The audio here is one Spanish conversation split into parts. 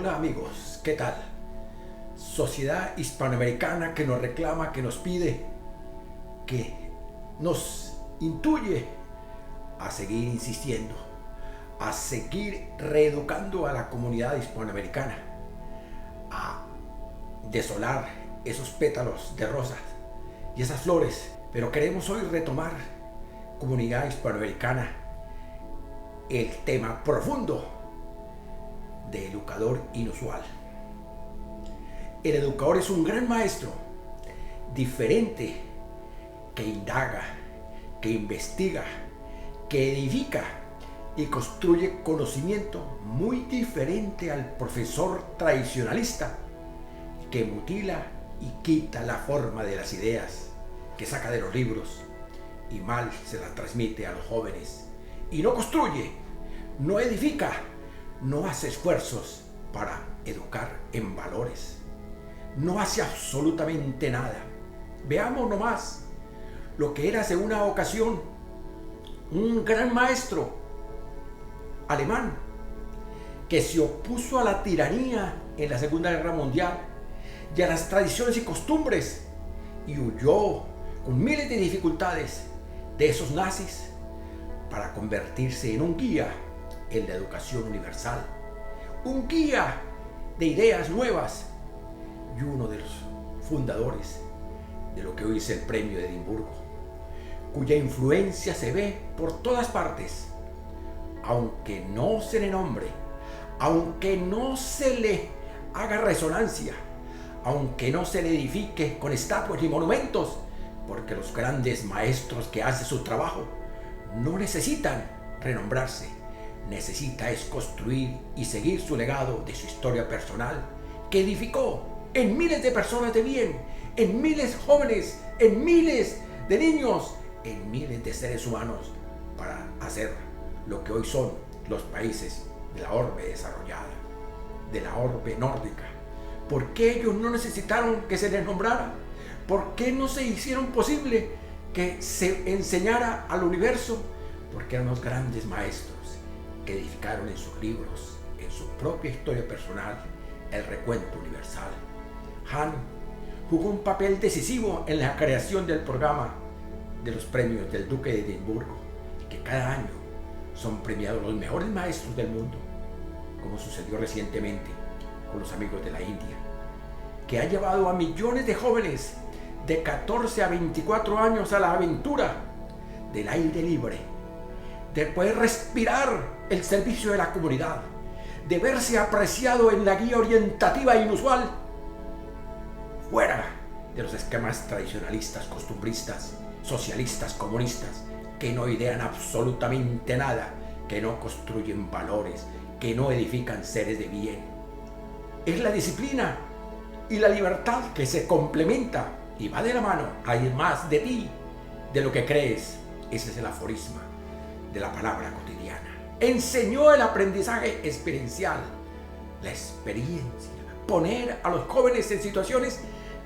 Hola amigos, ¿qué tal? Sociedad hispanoamericana que nos reclama, que nos pide, que nos intuye a seguir insistiendo, a seguir reeducando a la comunidad hispanoamericana, a desolar esos pétalos de rosas y esas flores. Pero queremos hoy retomar, comunidad hispanoamericana, el tema profundo de educador inusual. El educador es un gran maestro, diferente, que indaga, que investiga, que edifica y construye conocimiento muy diferente al profesor tradicionalista que mutila y quita la forma de las ideas que saca de los libros y mal se las transmite a los jóvenes y no construye, no edifica, no hace esfuerzos para educar en valores, no hace absolutamente nada. Veamos nomás lo que era hace una ocasión un gran maestro alemán que se opuso a la tiranía en la Segunda Guerra Mundial y a las tradiciones y costumbres y huyó con miles de dificultades de esos nazis para convertirse en un guía en la educación universal, un guía de ideas nuevas y uno de los fundadores de lo que hoy es el Premio de Edimburgo, cuya influencia se ve por todas partes, aunque no se le nombre, aunque no se le haga resonancia, aunque no se le edifique con estatuas ni monumentos, porque los grandes maestros que hacen su trabajo no necesitan renombrarse, necesita es construir y seguir su legado de su historia personal que edificó en miles de personas de bien, en miles jóvenes, en miles de niños, en miles de seres humanos para hacer lo que hoy son los países de la orbe desarrollada, de la orbe nórdica. ¿Por qué ellos no necesitaron que se les nombrara? ¿Por qué no se hicieron posible que se enseñara al universo? Porque eran los grandes maestros que edificaron en sus libros, en su propia historia personal, el recuento universal. Hahn jugó un papel decisivo en la creación del programa de los premios del Duque de Edimburgo, que cada año son premiados los mejores maestros del mundo, como sucedió recientemente con los amigos de la India, que ha llevado a millones de jóvenes de 14 a 24 años a la aventura del aire libre, de poder respirar el servicio de la comunidad, de verse apreciado en la guía orientativa inusual, fuera de los esquemas tradicionalistas, costumbristas, socialistas, comunistas, que no idean absolutamente nada, que no construyen valores, que no edifican seres de bien. Es la disciplina y la libertad que se complementa y va de la mano. Hay más de ti de lo que crees. Ese es el aforisma de la palabra cotidiana. Enseñó el aprendizaje experiencial, la experiencia, poner a los jóvenes en situaciones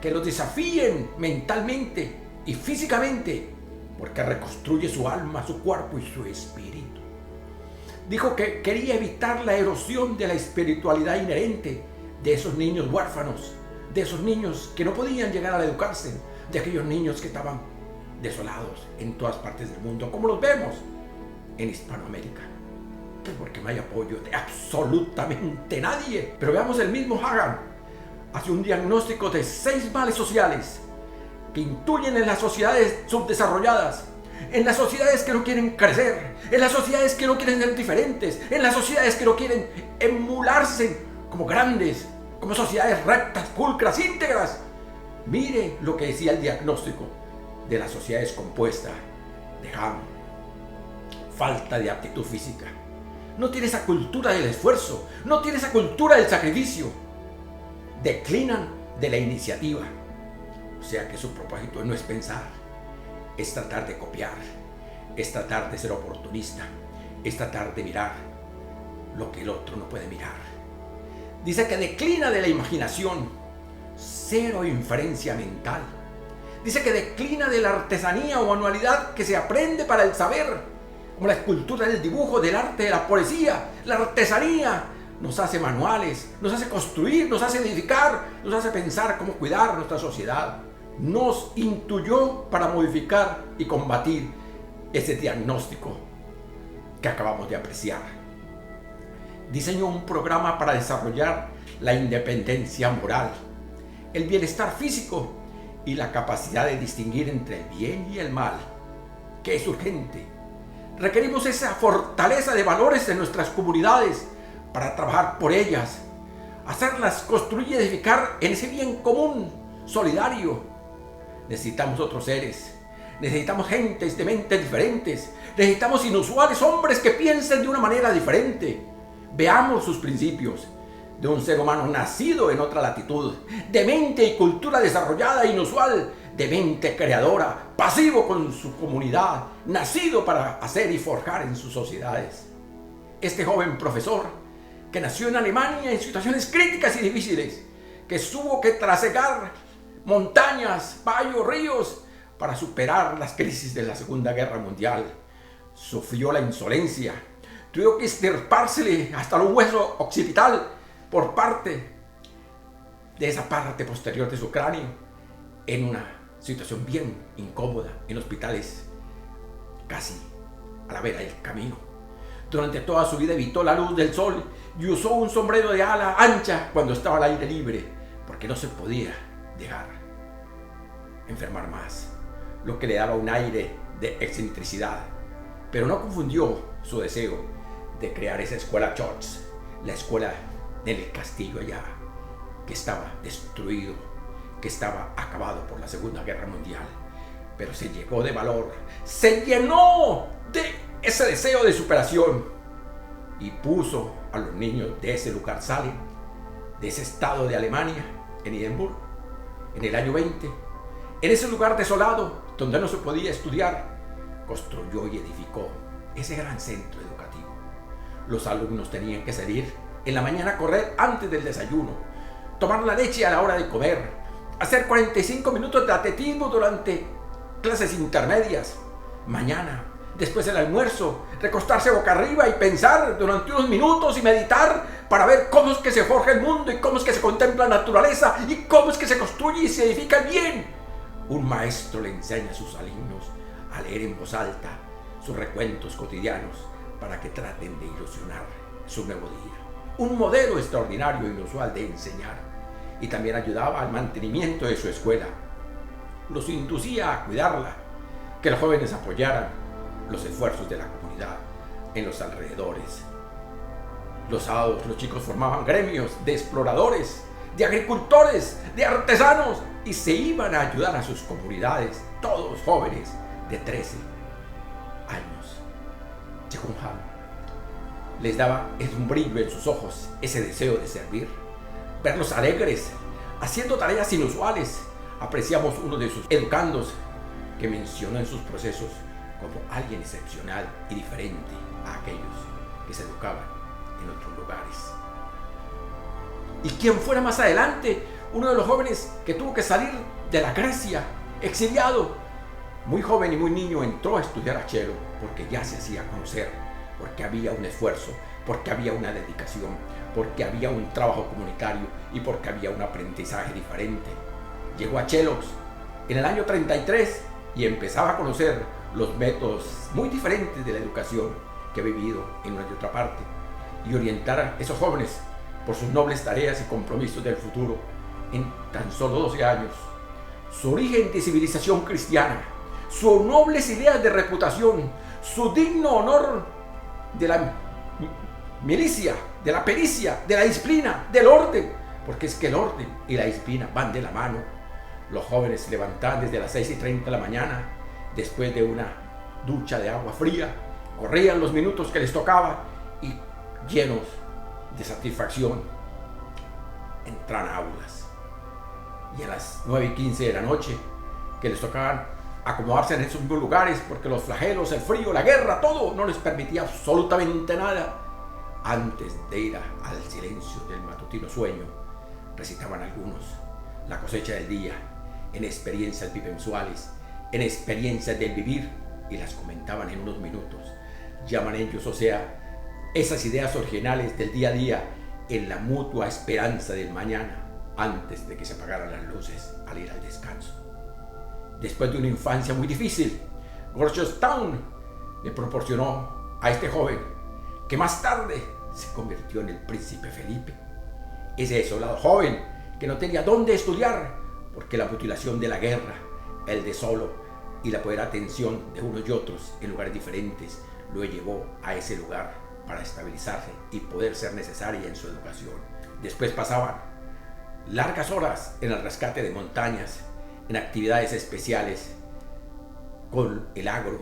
que los desafíen mentalmente y físicamente, porque reconstruye su alma, su cuerpo y su espíritu. Dijo que quería evitar la erosión de la espiritualidad inherente de esos niños huérfanos, de esos niños que no podían llegar a educarse, de aquellos niños que estaban desolados en todas partes del mundo, como los vemos en Hispanoamérica, porque no hay apoyo de absolutamente nadie. Pero veamos, el mismo Hahn hace un diagnóstico de 6 males sociales que intuyen en las sociedades subdesarrolladas, en las sociedades que no quieren crecer, en las sociedades que no quieren ser diferentes, en las sociedades que no quieren emularse como grandes, como sociedades rectas, pulcras, íntegras. Mire lo que decía el diagnóstico de las sociedades compuestas de Hahn: falta de aptitud física, no tiene esa cultura del esfuerzo, no tiene esa cultura del sacrificio, declinan de la iniciativa. O sea que su propósito no es pensar, es tratar de copiar, es tratar de ser oportunista, es tratar de mirar lo que el otro no puede mirar. Dice que declina de la imaginación, cero inferencia mental. Dice que declina de la artesanía o manualidad que se aprende para el saber, como la escultura, del dibujo, del arte, de la poesía, la artesanía, nos hace manuales, nos hace construir, nos hace edificar, nos hace pensar cómo cuidar nuestra sociedad. Nos intuyó para modificar y combatir ese diagnóstico que acabamos de apreciar. Diseñó un programa para desarrollar la independencia moral, el bienestar físico y la capacidad de distinguir entre el bien y el mal, que es urgente. Requerimos esa fortaleza de valores en nuestras comunidades para trabajar por ellas, hacerlas construir y edificar en ese bien común, solidario. Necesitamos otros seres, necesitamos gentes de mentes diferentes, necesitamos inusuales hombres que piensen de una manera diferente. Veamos sus principios de un ser humano nacido en otra latitud, de mente y cultura desarrollada e inusual, de mente creadora, pasivo con su comunidad, nacido para hacer y forjar en sus sociedades. Este joven profesor, que nació en Alemania en situaciones críticas y difíciles, que tuvo que trasegar montañas, valles, ríos, para superar las crisis de la Segunda Guerra Mundial, sufrió la insolencia, tuvo que extirpársele hasta el hueso occipital por parte de esa parte posterior de su cráneo, en una situación bien incómoda, en hospitales casi a la vera del camino. Durante toda su vida evitó la luz del sol y usó un sombrero de ala ancha cuando estaba al aire libre, porque no se podía dejar enfermar más, lo que le daba un aire de excentricidad. Pero no confundió su deseo de crear esa escuela Church, la escuela del castillo allá, que estaba destruido, que estaba acabado por la Segunda Guerra Mundial. Pero se llenó de valor, se llenó de ese deseo de superación y puso a los niños de ese lugar, Salem, de ese estado de Alemania, en Edimburgo, en el año 20, en ese lugar desolado donde no se podía estudiar, construyó y edificó ese gran centro educativo. Los alumnos tenían que salir en la mañana a correr antes del desayuno, tomar la leche a la hora de comer, hacer 45 minutos de atletismo durante clases intermedias. Mañana, después del almuerzo, recostarse boca arriba y pensar durante unos minutos y meditar para ver cómo es que se forja el mundo y cómo es que se contempla la naturaleza y cómo es que se construye y se edifica el bien. Un maestro le enseña a sus alumnos a leer en voz alta sus recuentos cotidianos para que traten de ilusionar su nuevo día. Un modelo extraordinario e inusual de enseñar, y también ayudaba al mantenimiento de su escuela. Los inducía a cuidarla, que los jóvenes apoyaran los esfuerzos de la comunidad en los alrededores. Los sábados los chicos formaban gremios de exploradores, de agricultores, de artesanos, y se iban a ayudar a sus comunidades, todos jóvenes de 13 años. Chehun-ham les daba un brillo en sus ojos, ese deseo de servir, verlos alegres, haciendo tareas inusuales. Apreciamos uno de sus educandos que mencionó en sus procesos como alguien excepcional y diferente a aquellos que se educaban en otros lugares. Y quien fuera más adelante, uno de los jóvenes que tuvo que salir de la Grecia, exiliado, muy joven y muy niño, entró a estudiar a Chelo porque ya se hacía conocer, porque había un esfuerzo, porque había una dedicación, porque había un trabajo comunitario y porque había un aprendizaje diferente. Llegó a Chelos en el año 33 y empezaba a conocer los métodos muy diferentes de la educación que he vivido en una y otra parte, y orientar a esos jóvenes por sus nobles tareas y compromisos del futuro en tan solo 12 años. Su origen de civilización cristiana, sus nobles ideas de reputación, su digno honor de la milicia, de la pericia, de la disciplina, del orden, porque es que el orden y la disciplina van de la mano. Los jóvenes se levantaban desde las 6:30 de la mañana, después de una ducha de agua fría, corrían los minutos que les tocaba y, llenos de satisfacción, entran a aulas. Y a las 9:15 de la noche, que les tocaban acomodarse en esos mismos lugares, porque los flagelos, el frío, la guerra, todo no les permitía absolutamente nada. Antes de ir al silencio del matutino sueño, recitaban algunos la cosecha del día, en experiencias vivenciales, en experiencias del vivir, y las comentaban en unos minutos. Llaman ellos, o sea, esas ideas originales del día a día en la mutua esperanza del mañana antes de que se apagaran las luces al ir al descanso. Después de una infancia muy difícil, Georgetown le proporcionó a este joven, que más tarde se convirtió en el príncipe Felipe, ese desolado joven que no tenía dónde estudiar porque la mutilación de la guerra, el desolo y la poder atención de unos y otros en lugares diferentes lo llevó a ese lugar para estabilizarse y poder ser necesaria en su educación. Después pasaban largas horas en el rescate de montañas, en actividades especiales con el agro.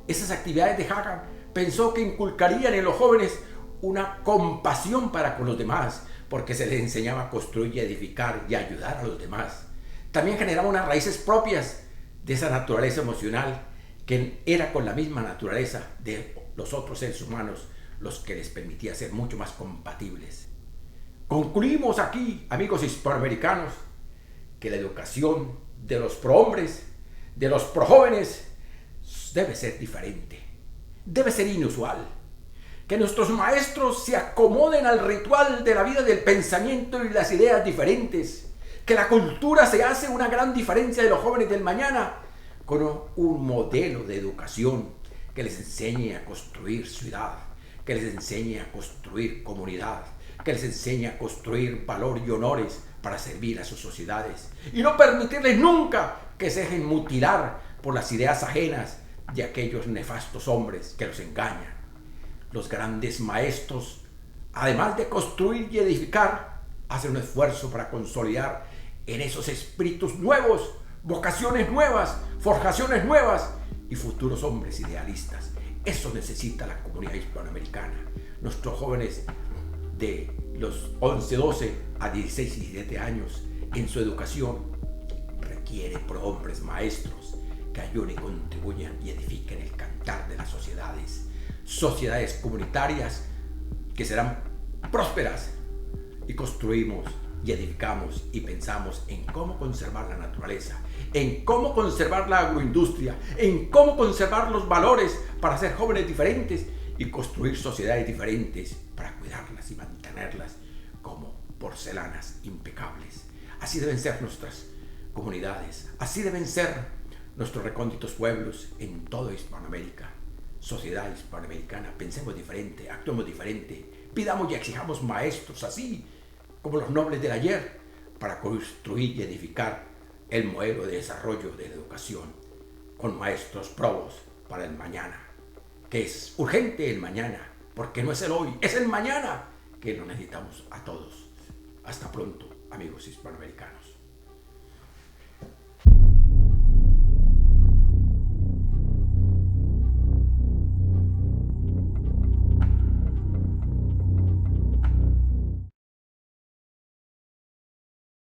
Esas actividades de Hagan pensó que inculcarían en los jóvenes una compasión para con los demás, porque se les enseñaba a construir y edificar y ayudar a los demás. También generaba unas raíces propias de esa naturaleza emocional que era con la misma naturaleza de los otros seres humanos, los que les permitía ser mucho más compatibles. Concluimos aquí, amigos hispanoamericanos, que la educación de los prohombres, de los projóvenes, debe ser diferente, debe ser inusual. Que nuestros maestros se acomoden al ritual de la vida del pensamiento y las ideas diferentes. Que la cultura se hace una gran diferencia de los jóvenes del mañana con un modelo de educación que les enseñe a construir ciudad, que les enseñe a construir comunidad, que les enseñe a construir valor y honores para servir a sus sociedades y no permitirles nunca que se dejen mutilar por las ideas ajenas de aquellos nefastos hombres que los engañan. Los grandes maestros, además de construir y edificar, hacen un esfuerzo para consolidar en esos espíritus nuevos, vocaciones nuevas, forjaciones nuevas y futuros hombres idealistas. Eso necesita la comunidad hispanoamericana. Nuestros jóvenes de los 11, 12 a 16 y 17 años en su educación requiere prohombres maestros que ayuden y contribuyan y edifiquen el cantar de las sociedades comunitarias que serán prósperas, y construimos y edificamos y pensamos en cómo conservar la naturaleza, en cómo conservar la agroindustria, en cómo conservar los valores para ser jóvenes diferentes y construir sociedades diferentes para cuidarlas y mantenerlas como porcelanas impecables. Así deben ser nuestras comunidades, así deben ser nuestros recónditos pueblos en toda Hispanoamérica. Sociedad hispanoamericana, pensemos diferente, actuemos diferente, pidamos y exijamos maestros así como los nobles del ayer para construir y edificar el modelo de desarrollo de la educación con maestros probos para el mañana, que es urgente el mañana, porque no es el hoy, es el mañana que lo necesitamos a todos. Hasta pronto, amigos hispanoamericanos.